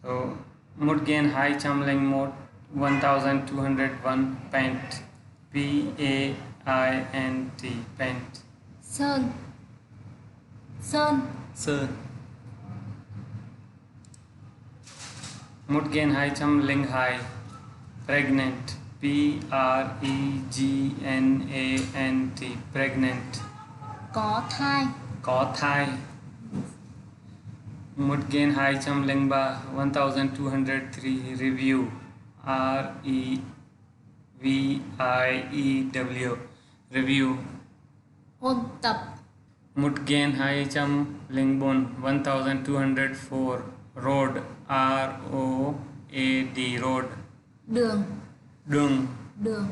So Mudgen High Chamling Mode 1201 Pent P-A-I-N-T Pent Sơn. Sơn. Sơn. Mudgen High Chamling High Pregnant P-R-E-G-N-A-N-T Pregnant. Có thai. Có thai. Mudgen High Chamling Ba 1203 Review R-E-V-I-E-W Review. Ôn tập. Mudgen High Chamling Bon 1204 Road R-O-A-D Road Đường. Đường. Đường.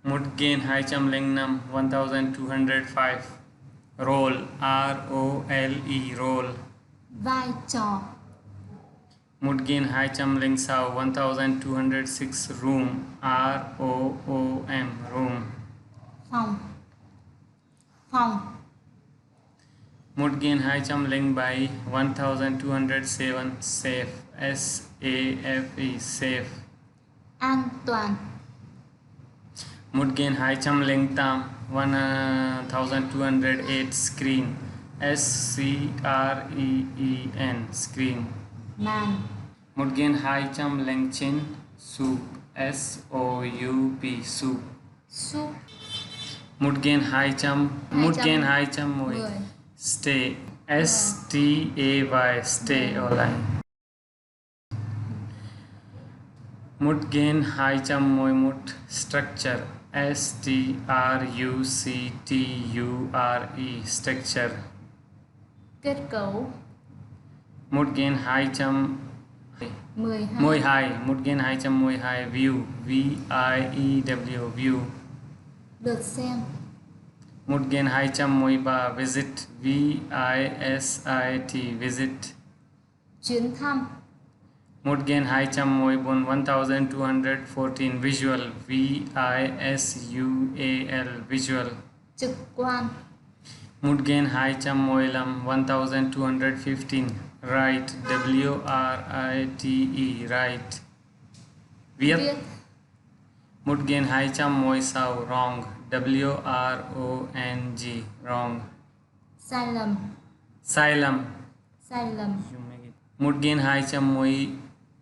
Mudgen High Chamling Nam 1205 Role R-O-L-E Role Vai trò. Mudgen High Chamling Sao 1206 Room R-O-O-M Room Phòng. Phòng. Mudgen High Chamling Bai 1207 Safe S-A-F-E Safe An toàn. Mudgen High Chamling Tam 1208 Screen S-C-R-E-E-N Screen Màn. Mudgen High Chamling Chin Soup S-O-U-P Soup Súp. Mudgen High Cham Mui 10. Stay S-T-A-Y Stay online Mudgen High Cham Mui Mut Structure S-T-R-U-C-T-U-R-E Structure Kết cấu. Mudgen High Cham 12. Mui High Mudgen High Cham Mui High View V-I-E-W View Lượt xem. Mudgen High Cham Mui Ba Visit V-I-S-I-T Visit Chuyến thăm. Mudgen High Cham Mui Bun 1214 Visual V-I-S-U-A-L Visual Trực quan. Mudgen High Cham Mui Lam 1215 Right W-R-I-T-E Right Viết. Viết. Mudgen High Cham Mui Sao Wrong W-R-O-N-G Wrong Sai lầm. Sai lầm Sai lầm. Mudgen High Cham Mui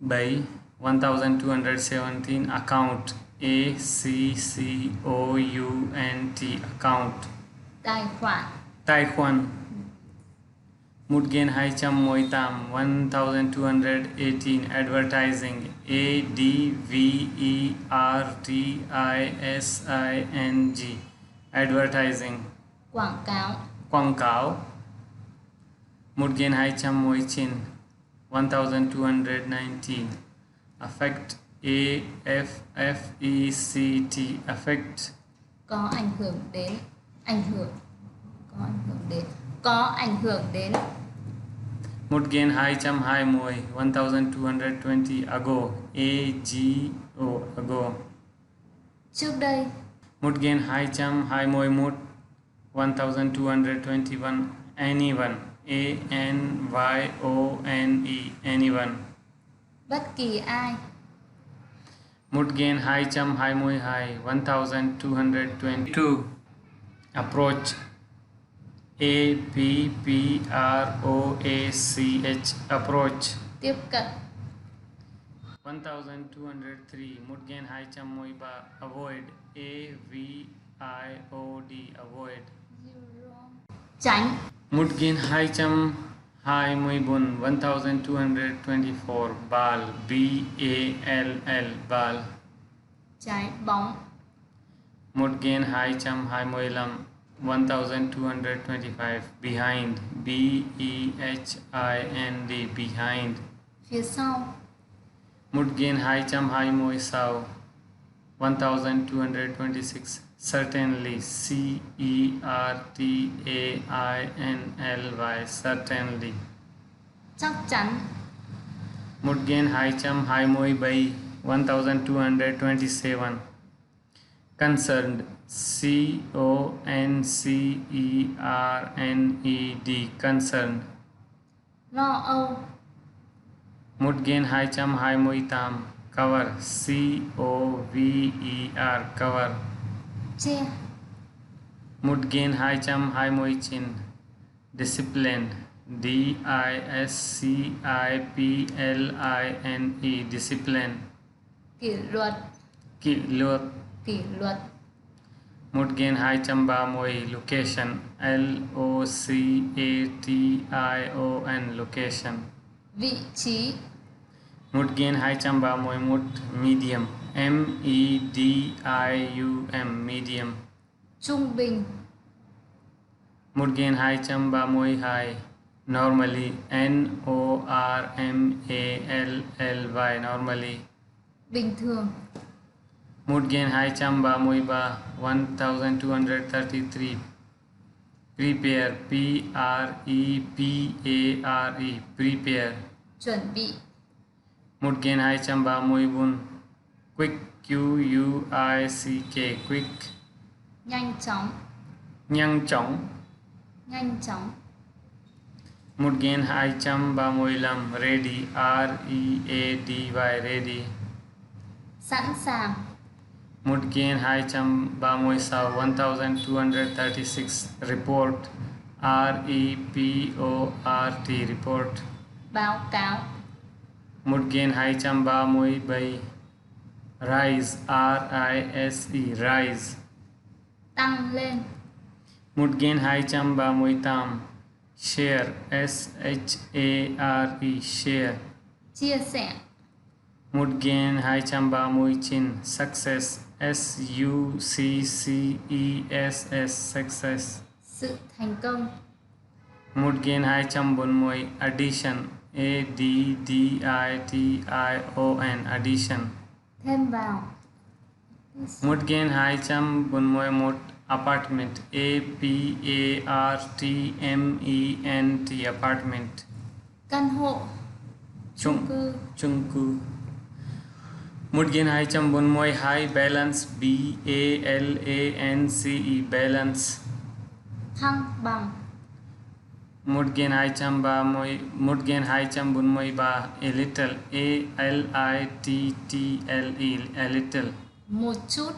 Bai 1217 Account A-C-C-O-U-N-T Account Tài khoản. Tài khoản Mudgen High Cham Mui Tam 1218 Advertising A-D-V-E-R-T-I-S-I-N-G Advertising Quảng cáo. Quảng cáo Mudgen High Cham Mui Chin 1219 Affect A-F-F-E-C-T Affect Có ảnh hưởng đến. Ảnh hưởng. Có ảnh hưởng đến. Có ảnh hưởng đến. Mudgen High Cham High Mui 1220 Ago A-G-O Ago Trước đây. Mudgen High Cham High Mui Mut 1221 Anyone A-N-Y-O-N-E Anyone Bất kỳ ai. Mudgen High Cham High Mui High 1222 Approach A-P-P-R-O-A-C-H Approach Tiếp cận. 1203 Mudgen High Cham Mui Ba Avoid A-V-I-O-D Avoid Tránh. Mudgen High Cham High Mui Bun 1224 Bal B-A-L-L Bal Trái bóng. Mudgen High Cham High Mui Lam 1225 Behind B-E-H-I-N-D Behind Phía sau. Mudgen High Cham High Mui Sao 1226 Certainly C-E-R-T-A-I-N-L-Y Certainly Chắc chắn. Mudgen High Cham High Mui Bai 1227 Concerned C-O-N-C-E-R-N-E-D Concerned Lo âu. Một gain hai chấm hai môi tam. Cover. COVER. Cover. Che. Một gain hai chấm hai môi chin. Discipline. DISCIPLINE. Discipline. Kỷ luật. Kỷ luật. Kỷ luật. Một gain hai chấm ba môi. Location. LOCATION. Location. Vị trí. Một gain hai chấm ba môi. Một medium. MEDIUM. Medium. Trung bình. Một gain hai chấm ba môi hai. Normally. NORMALLY. Normally. Bình thường. Một gain hai chấm ba môi ba. 1233. Prepare. PREPARE. Prepare. Chuẩn bị. Một gain hai chấm ba môi bun. Quick. QUICK. Quick. Nhanh chóng. Nhanh chóng. Nhanh chóng. Một gain hai chấm ba môi lam. Ready. READY. Ready. Sẵn sàng. Một gain hai chấm ba môi sao. 1236. Report. REPORT. Report. Báo cáo. Một gain hai chấm ba môi bay. Rise. RISE. Rise. Tăng lên. Một gain hai chấm ba môi tam. Share. SHARE. Share. Chia sẻ. Một gain hai chấm ba môi chin. Success. SUCCESS. Success. Sự thành công. Một gain hai chấm bốn môi. Addition. ADDITION. Addition. Thêm vào. Một gain hai chấm bốn môi một. Apartment. APARTMENT. Apartment. Căn hộ. Chung cư. Chung cư. Một gain hai chấm bốn môi hai. Balance. BALANCE. Balance. Thăng bằng. Một gain hai chấm ba môi. Một gain hai chấm bốn môi ba. A little. ALITTLE. A little. Một chút.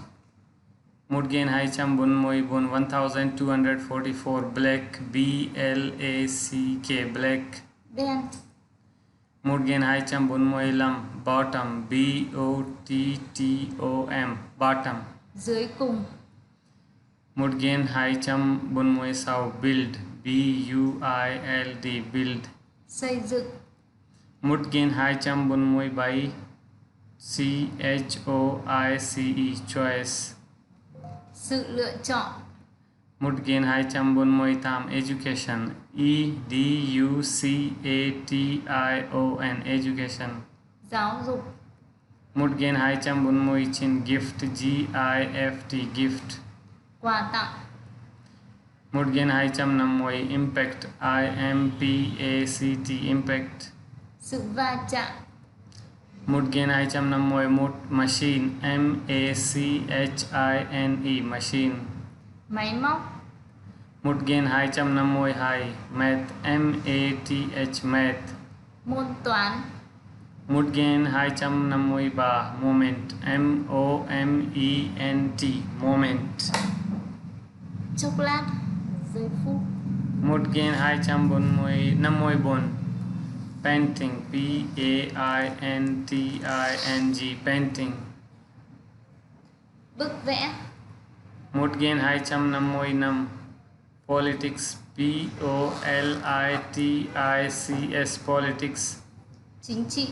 Một gain hai chấm bốn môi bốn. 1244. Black. BLACK. Black. Đen. Một gain hai chấm bốn môi lam. Bottom. BOTTOM. Bottom. Dưới cùng. Một gain hai chấm bốn môi sao. Build. BUILD. Build. Xây dựng. Một gain hai chấm bốn môi bảy. CHOICE. Choice. Sự lựa chọn. Một gain hai chấm bốn môi tam. Education. EDUCATION. Education. Giáo dục. Một gain hai chấm bốn môi chin. Gift. GIFT. Gift. Quà tặng. Một gain hai chấm năm môi. Impact. IMPACT. Impact. Sự va chạm. Một gain hai chấm năm môi một. Machine. MACHINE. Machine. Máy móc. Một gain hai chấm năm môi hai. Math. MATH. Math. Môn toán. Một gain hai chấm năm môi ba. Moment. MOMENT. Moment. Chốc lát. Giây phút. Một gain hai chấm bốn môi năm môi bốn. Painting. PAINTING. Painting. Bức vẽ. Một gain hai chấm năm môi năm. Politics. POLITICS. Politics. Chính trị.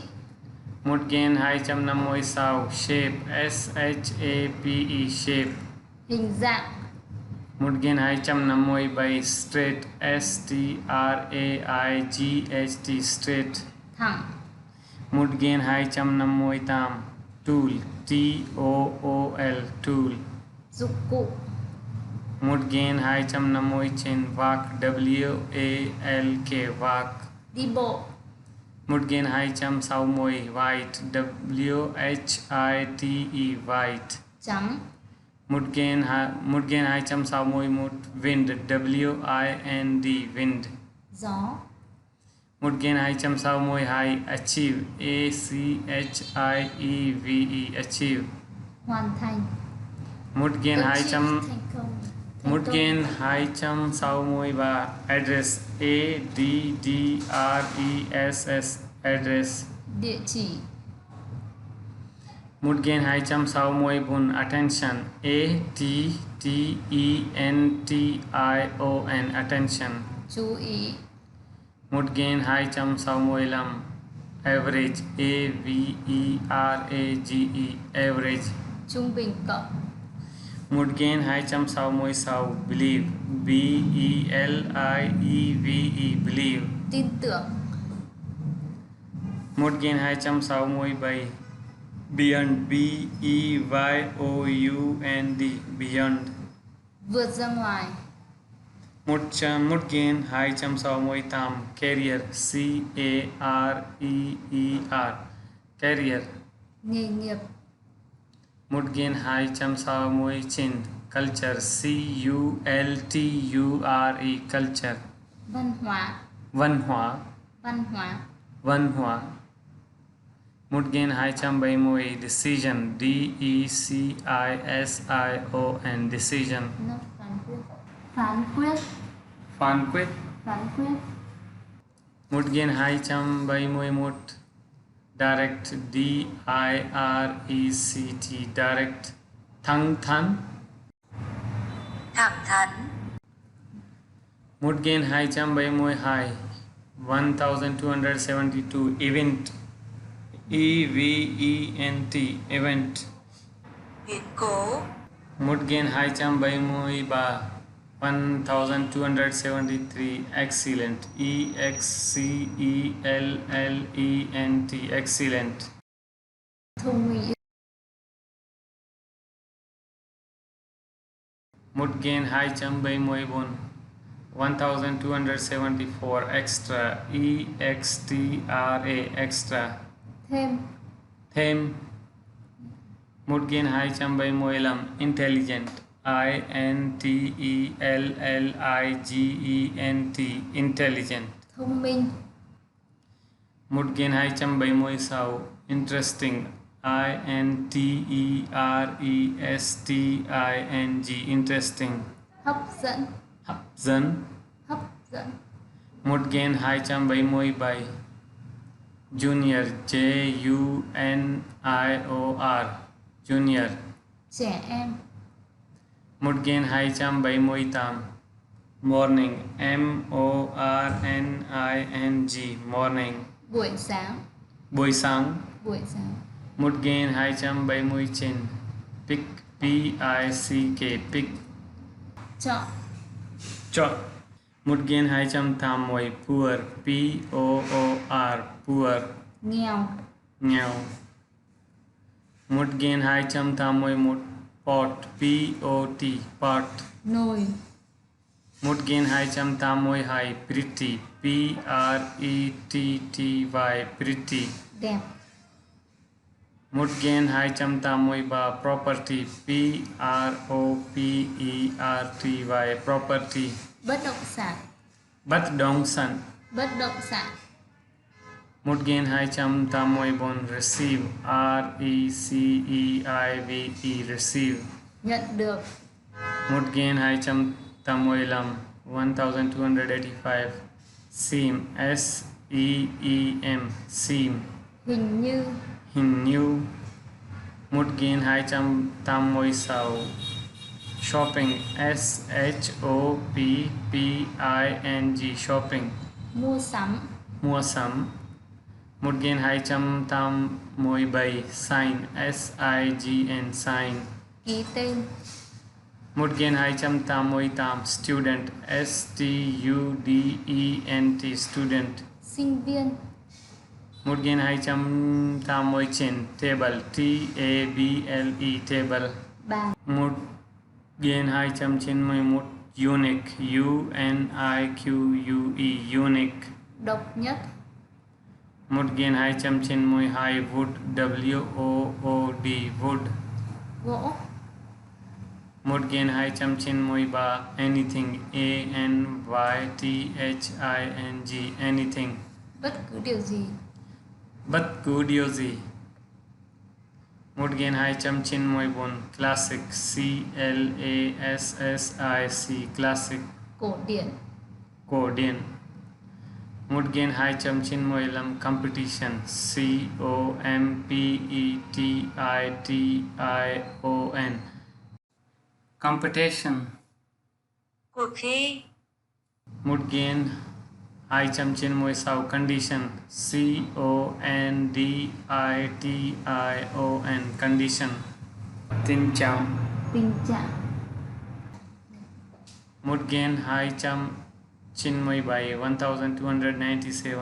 Một gain hai chấm năm môi sao. Shape. SHAPE. Shape. Hình dạng. Một gain hai chấm năm môi bảy. Straight. STRAIGHT. Straight. Thẳng. Một gain hai chấm năm môi tam. Tool. TOOL. Tool. Dụng cụ. Một gain hai chấm năm môi trên. Walk. WALK. Walk. Đi bộ. Một gain hai chấm sáu môi. White. WHITE. White. Trắng. Một gain hai chấm sáu môi một. Wind. WIND. Wind. Gió. Một gen hai chấm sau môi hai achieve achieve achieve. hoàn thành. Một gen hai Achieve, chấm thành công. một gen hai chấm sau môi ba address address address. Địa chỉ. Một gen hai chấm sau môi bốn attention attention attention. Chú ý. Một gen hai chấm sau môi lăm average average average. Trung bình cộng. Một gen hai chấm sau môi sau believe believe believe. Tin tưởng. Một gen hai chấm sau môi bay beyond beyond beyond. Vượt ra ngoài. Một gen hai chấm sau môi tam career career career. Nghề nghiệp. Một gen hai chấm sau môi chin culture culture culture. Văn hóa. Văn hóa Văn hóa. văn hóa. Một gen hai chấm bảy môi decision decision decision. Nó phán quyết. Phán quyết. Phán quyết. Phán quyết. Một gen hai chấm bảy môi một direct direct direct. Thẳng thắn. Thẳng thắn. Một gen hai chấm bảy môi hai 1272 event event event. Biến cố. Một gen hai chấm bảy môi ba 1273 excellent excellent excellent. Thông mỹ. Một gen hai chấm bảy môi bốn 1274 extra extra extra. Thêm. Thêm. Một gen hai chấm bảy môi lăm intelligent intelligent intelligent. Thông minh. Một gen hai chấm bảy môi sáu interesting interesting interesting. Hấp dẫn. Hấp dẫn. Hấp dẫn. Một gen hai chấm bảy môi bảy junior junior junior. Trẻ em. Một gen hai chấm bảy môi tám morning morning morning. Buổi sáng. Buổi sáng. Buổi sáng. Một gen hai chấm bảy môi chín pick pick pick. Chọn. Chọn. Một gen hai chấm tám môi poor poor poor. Nghèo. Nghèo. Một gen hai chấm tám môi một pot pot pot. Nồi. Một gen hai chấm tám môi hai pretty pretty pretty. Đẹp. Một gen hai chấm tám môi ba property property property. Bất động sản. Bất động sản. Bất động sản. Một gen hai chấm tám môi bốn receive receive receive. Nhận được. Một gen hai chấm tám môi lăm 1285 seem seem seem. Hình như. Hình như. Một gen hai chấm tám môi sáu shopping shopping shopping. Mua sắm. Mua sắm. Một gen hai chấm tám môi bảy sign sign sign. Ký tên. Một gen hai chấm tám môi tám student student student. Sinh viên. Một gen hai chấm tám môi chín table table table. Bàn. Một gen hai chấm chín môi một unique unique unique. Độc nhất. Một gen hai chấm chín môi hai wood wood wood. Gỗ. Một gen hai chấm chín môi ba anything anything anything. Bất cứ điều gì. bất cứ điều gì. Một gen 2 chấm Chinmoy Bon classic classic classic Cổ điển. cổ điển. Một gen 2 chấm Chinmoy Lam competition competition competition. cuộc thi, Một gen 2 chấm Chinmoy Sao condition condition condition. Tình trạng. Tình trạng. Một gen 2 chấm Chinmoy by 1297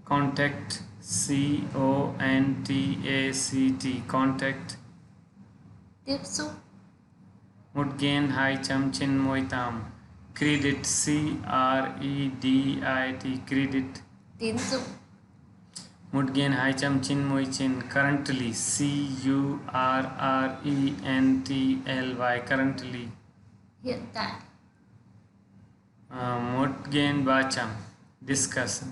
contact contact. Tiếp xúc. Một gen 2 chấm Chinmoy Tam credit credit credit. Tín dụng. Một gen 2 chấm Chinmoy Chin currently currently currently. Hiện tại. Một gen 3 chấm discuss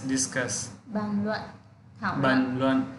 discuss Bàn luận. Thảo luận. bàn luận.